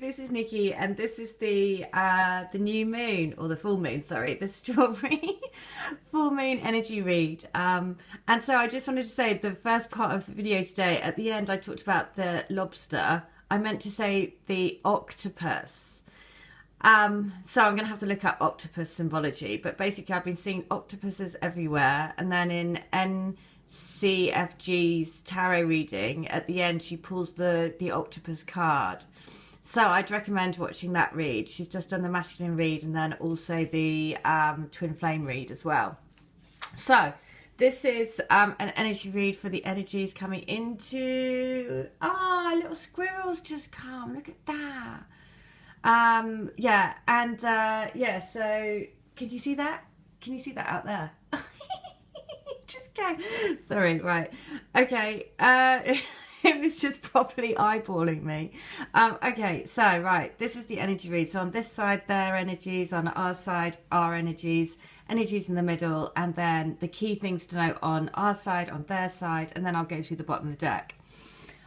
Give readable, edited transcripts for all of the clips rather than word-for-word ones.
this is Nikki, and this is the new moon, or the full moon, sorry, the strawberry full moon energy read. And so I just wanted to say the first part of the video today, at the end I talked about the lobster. I meant to say the octopus. So I'm going to have to look up octopus symbology, but basically I've been seeing octopuses everywhere, and then in CFG's tarot reading, at the end she pulls the octopus card. So I'd recommend watching that read. She's just done the masculine read and then also the twin flame read as well. So this is an energy read for the energies coming into... little squirrels just come, look at that. So can you see that? Can you see that out there? Sorry, right. Okay. It was just properly eyeballing me. Okay, so, right. This is the energy read. So on this side, their energies. On our side, our energies. Energies in the middle. And then the key things to note on our side, on their side. And then I'll go through the bottom of the deck.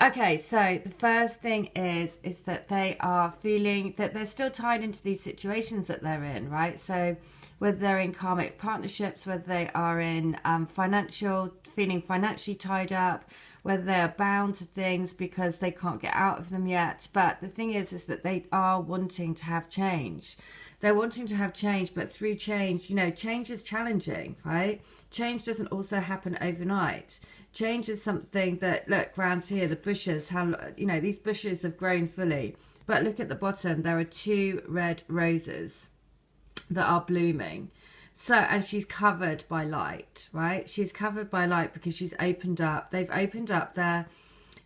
Okay, so the first thing is that they are feeling that they're still tied into these situations that they're in, right? So whether they're in karmic partnerships, whether they are in feeling financially tied up, whether they are bound to things because they can't get out of them yet. But the thing is that they are wanting to have change. They're wanting to have change, but through change, change is challenging, right? Change doesn't also happen overnight. Change is something that, look, around here, the bushes, these bushes have grown fully. But look at the bottom, there are 2 red roses that are blooming. So, and she's covered by light, right? She's covered by light because she's opened up. They've opened up their,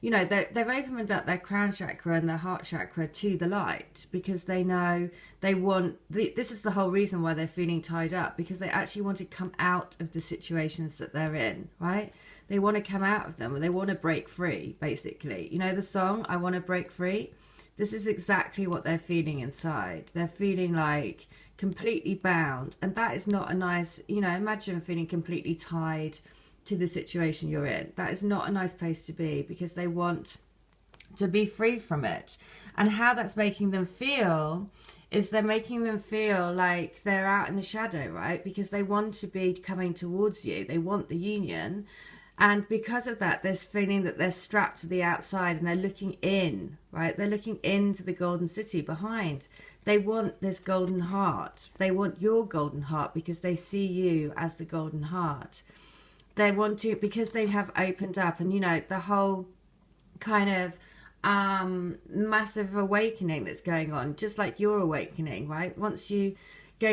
they've opened up their crown chakra and their heart chakra to the light because they know they want, this is the whole reason why they're feeling tied up, because they actually want to come out of the situations that they're in, right? They want to come out of them and they want to break free, basically. You know the song, I Want to Break Free? This is exactly what they're feeling inside. They're feeling like completely bound, and that is not a nice, imagine feeling completely tied to the situation you're in. That is not a nice place to be, because they want to be free from it. And how that's making them feel is they're making them feel like they're out in the shadow, right? Because they want to be coming towards you. They want the union. And because of that, they're feeling that they're strapped to the outside and they're looking in, right? They're looking into the golden city behind. They want this golden heart. They want your golden heart because they see you as the golden heart. They want to, because they have opened up, and the whole kind of massive awakening that's going on, just like your awakening, right? Once you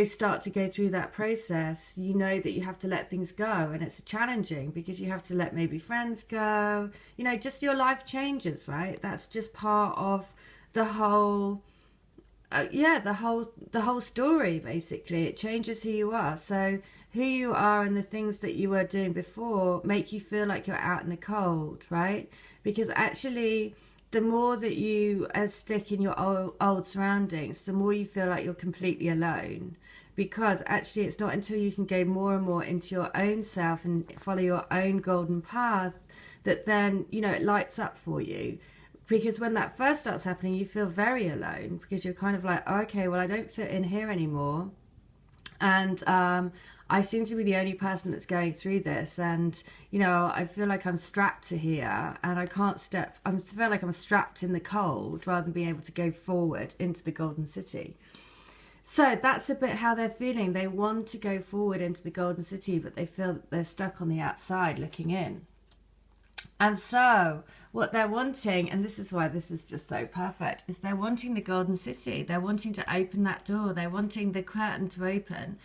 start to go through that process, you know that you have to let things go, and it's challenging because you have to let maybe friends go, just your life changes, right? That's just part of the whole the whole story. Basically, it changes who you are. So who you are and the things that you were doing before make you feel like you're out in the cold, right? Because actually, the more that you stick in your old surroundings, the more you feel like you're completely alone. Because actually, it's not until you can go more and more into your own self and follow your own golden path that then, it lights up for you. Because when that first starts happening, you feel very alone, because you're kind of like, oh, okay, well, I don't fit in here anymore. And I seem to be the only person that's going through this, and I feel like I'm strapped to here, and I can't I feel like I'm strapped in the cold rather than being able to go forward into the golden city. So that's a bit how they're feeling. They want to go forward into the golden city, but they feel that they're stuck on the outside looking in. And so what they're wanting, and this is why this is just so perfect, is they're wanting the golden city. They're wanting to open that door. They're wanting the curtain to open.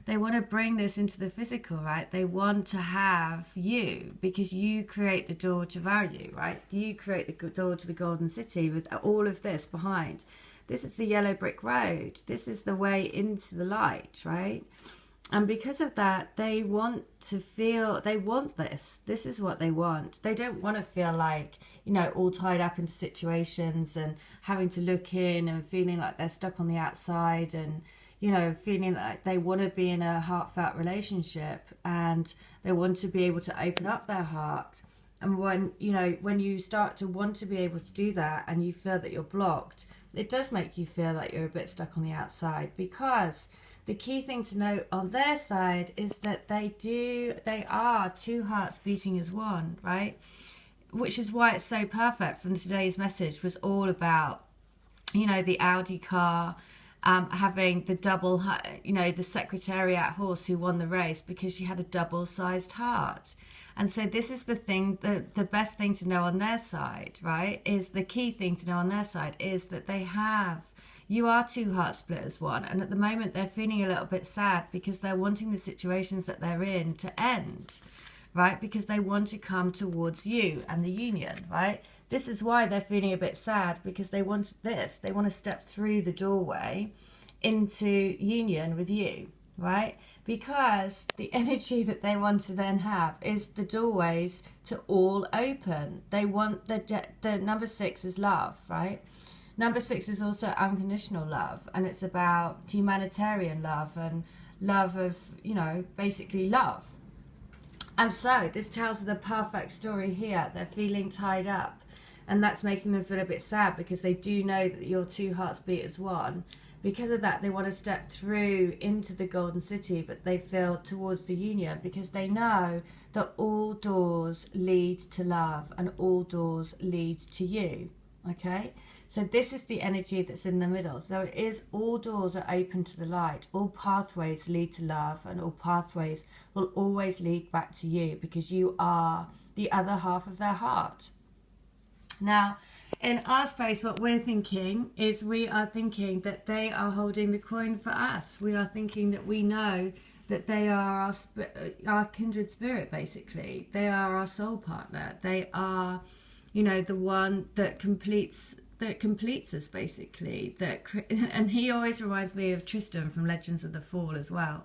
They want to bring this into the physical, right? They want to have you, because you create the door to value, right? You create the door to the golden city with all of this behind. This is the yellow brick road. This is the way into the light, right? And because of that, they want to feel, they want this. This is what they want. They don't want to feel like, all tied up into situations and having to look in and feeling like they're stuck on the outside, and, feeling like they want to be in a heartfelt relationship, and they want to be able to open up their heart. And when you start to want to be able to do that and you feel that you're blocked, it does make you feel like you're a bit stuck on the outside, because the key thing to note on their side is that they are two hearts beating as one, right? Which is why it's so perfect. From today's message was all about, you know, the Audi car, having the double, you know, the Secretariat horse who won the race because she had a double-sized heart. And so this is the thing, the best thing to know on their side, right, is the key thing to know on their side is that you are two hearts split as one. And at the moment they're feeling a little bit sad because they're wanting the situations that they're in to end, right? Because they want to come towards you and the union, right? This is why they're feeling a bit sad, because they want this. They want to step through the doorway into union with you, right? Because the energy that they want to then have is the doorways to all open. They want the number 6 is love, right? Number 6 is also unconditional love, and it's about humanitarian love and love of, you know, basically love. And so this tells the perfect story here. They're feeling tied up, and that's making them feel a bit sad because they do know that your two hearts beat as one. Because of that, they want to step through into the Golden City, but they feel towards the union because they know that all doors lead to love and all doors lead to you. Okay? So this is the energy that's in the middle. So it is, all doors are open to the light. All pathways lead to love, and all pathways will always lead back to you because you are the other half of their heart. Now, in our space, what we're thinking is we are thinking that they are holding the coin for us. We are thinking that we know that they are our kindred spirit, basically. They are our soul partner. They are, you know, the one that completes us, basically. And he always reminds me of Tristan from Legends of the Fall as well.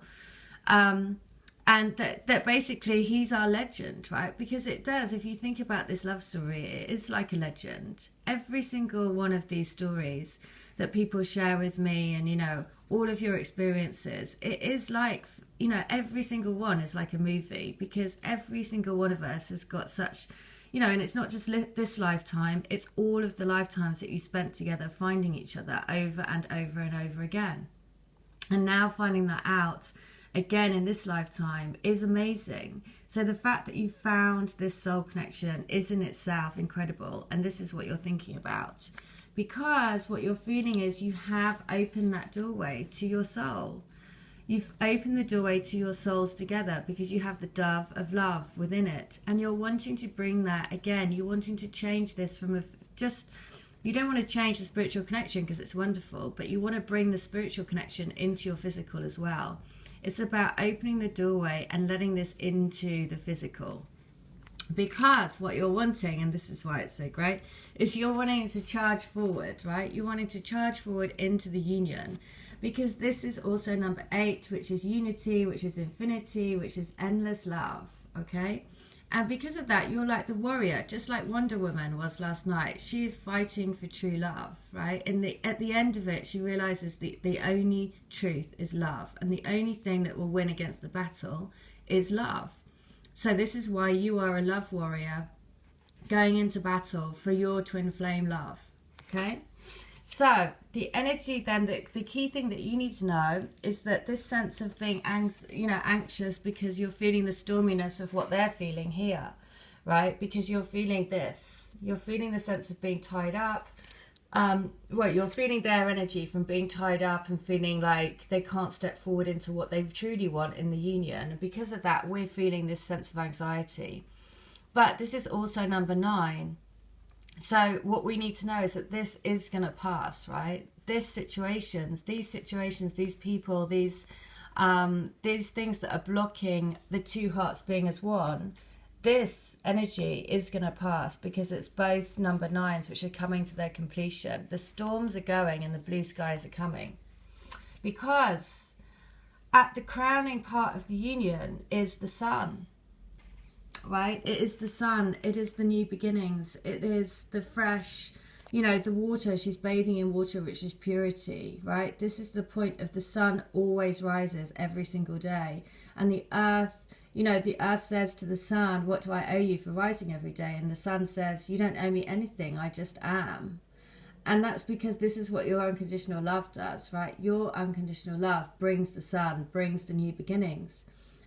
And that basically he's our legend, right? Because it does, if you think about this love story, it is like a legend. Every single one of these stories that people share with me, and, you know, all of your experiences, it is like, you know, every single one is like a movie, because every single one of us has got such, you know, and it's not just this lifetime, it's all of the lifetimes that you spent together finding each other over and over and over again. And now finding that out again in this lifetime is amazing. So the fact that you found this soul connection is in itself incredible, and this is what you're thinking about, because what you're feeling is you have opened that doorway to your soul. You've opened the doorway to your souls together because you have the dove of love within it, and you're wanting to bring that again. You're wanting to change this from you don't want to change the spiritual connection because it's wonderful, but you want to bring the spiritual connection into your physical as well. It's about opening the doorway and letting this into the physical. Because what you're wanting, and this is why it's so great, is you're wanting to charge forward, right? You're wanting to charge forward into the union. Because this is also number 8, which is unity, which is infinity, which is endless love, okay? And because of that, you're like the warrior, just like Wonder Woman was last night. She is fighting for true love, right? At the end of it, she realizes the only truth is love. And the only thing that will win against the battle is love. So this is why you are a love warrior going into battle for your twin flame love, okay? So the energy then, the key thing that you need to know is that this sense of being anxious because you're feeling the storminess of what they're feeling here, right? Because you're feeling this. You're feeling the sense of being tied up. You're feeling their energy from being tied up and feeling like they can't step forward into what they truly want in the union. And because of that, we're feeling this sense of anxiety. But this is also number 9. So what we need to know is that this is going to pass, right? These situations, these people, these things that are blocking the two hearts being as one, this energy is going to pass because it's both number 9s which are coming to their completion. The storms are going and the blue skies are coming. Because at the crowning part of the union is the sun. Right? It is the sun. It is the new beginnings. It is the fresh, the water. She's bathing in water, which is purity, right? This is the point of the sun always rises every single day. And the earth, the earth says to the sun, what do I owe you for rising every day? And the sun says, you don't owe me anything. I just am. And that's because this is what your unconditional love does, right? Your unconditional love brings the sun, brings the new beginnings.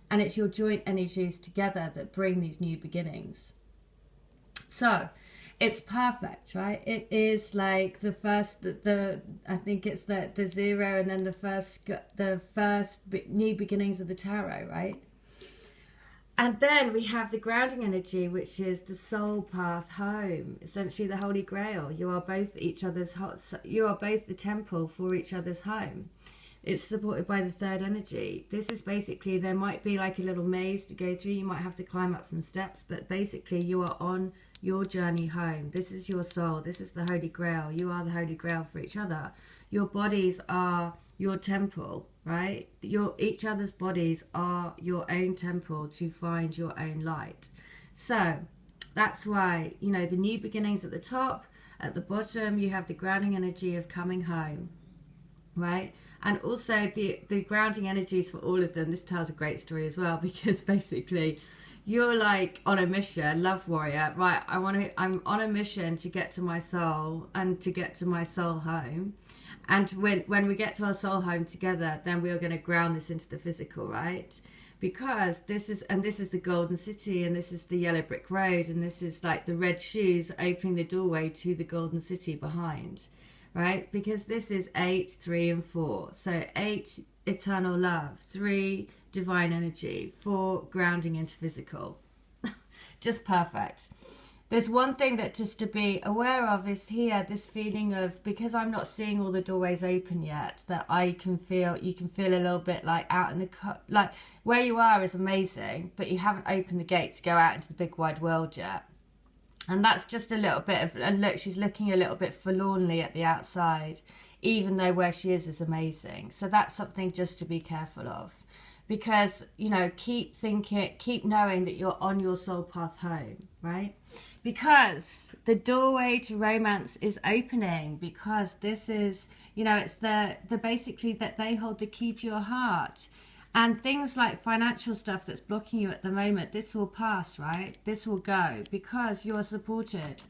And it's your joint energies together that bring these new beginnings. So it's perfect, right? It is like the first, I think it's the zero, and then the first new beginnings of the tarot, right? And then we have the grounding energy, which is the soul path home, essentially the Holy Grail. You are both each other's you are both the temple for each other's home. It's supported by the third energy. This is basically, there might be like a little maze to go through. You might have to climb up some steps, but basically you are on your journey home. This is your soul. This is the Holy Grail. You are the Holy Grail for each other. Your bodies are your temple, right? Each other's bodies are your own temple to find your own light. So that's why, you know, the new beginnings at the top, at the bottom you have the grounding energy of coming home, right? And also the grounding energies for all of them. This tells a great story as well, because basically you're like on a mission, love warrior, right? I'm on a mission to get to my soul and to get to my soul home. And when we get to our soul home together, then we are going to ground this into the physical, right? Because this is the golden city, and this is the yellow brick road, and this is like the red shoes opening the doorway to the golden city behind, right? Because this is 8, 3, and 4. So 8, eternal love. 3, divine energy. 4, grounding into physical. Just perfect. There's one thing that just to be aware of is here, this feeling of, because I'm not seeing all the doorways open yet, that you can feel a little bit like out in the, like where you are is amazing, but you haven't opened the gate to go out into the big wide world yet. And that's just a little bit of, and look, she's looking a little bit forlornly at the outside, even though where she is amazing. So that's something just to be careful of. Because, you know, keep knowing that you're on your soul path home, right? Because the doorway to romance is opening, because this is, you know, it's the basically that they hold the key to your heart. And things like financial stuff that's blocking you at the moment, this will pass, right? This will go, because you are supported.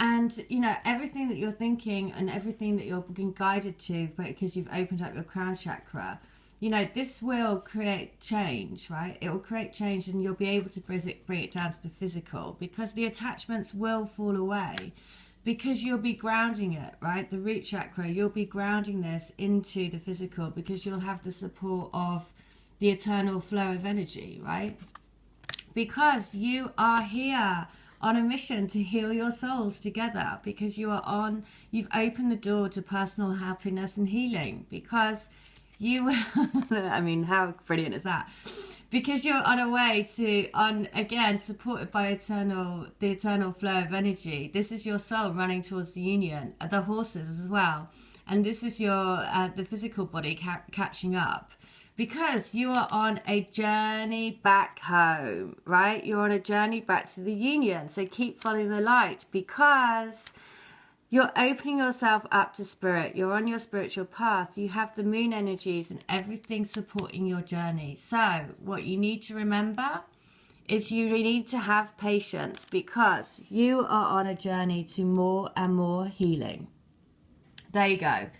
And, you know, everything that you're thinking and everything that you're being guided to, because you've opened up your crown chakra, you know, this will create change, right? It will create change, and you'll be able to bring it down to the physical, because the attachments will fall away, because you'll be grounding it, right? The root chakra, you'll be grounding this into the physical, because you'll have the support of the eternal flow of energy, right? Because you are here on a mission to heal your souls together, because you've opened the door to personal happiness and healing, because I mean, how brilliant is that? Because you're on a way to, again, supported by the eternal flow of energy. This is your soul running towards the union, the horses as well. And this is your the physical body catching up. Because you are on a journey back home, right? You're on a journey back to the union. So keep following the light, because you're opening yourself up to spirit. You're on your spiritual path. You have the moon energies and everything supporting your journey. So what you need to remember is you need to have patience, because you are on a journey to more and more healing. There you go.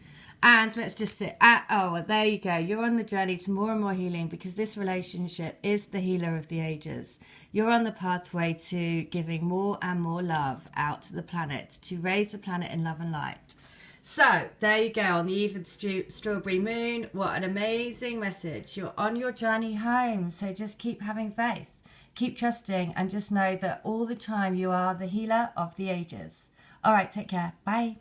And let's just sit at, there you go. You're on the journey to more and more healing, because this relationship is the healer of the ages. You're on the pathway to giving more and more love out to the planet, to raise the planet in love and light. So there you go, on the even strawberry moon. What an amazing message. You're on your journey home. So just keep having faith, keep trusting, and just know that all the time you are the healer of the ages. All right, take care. Bye.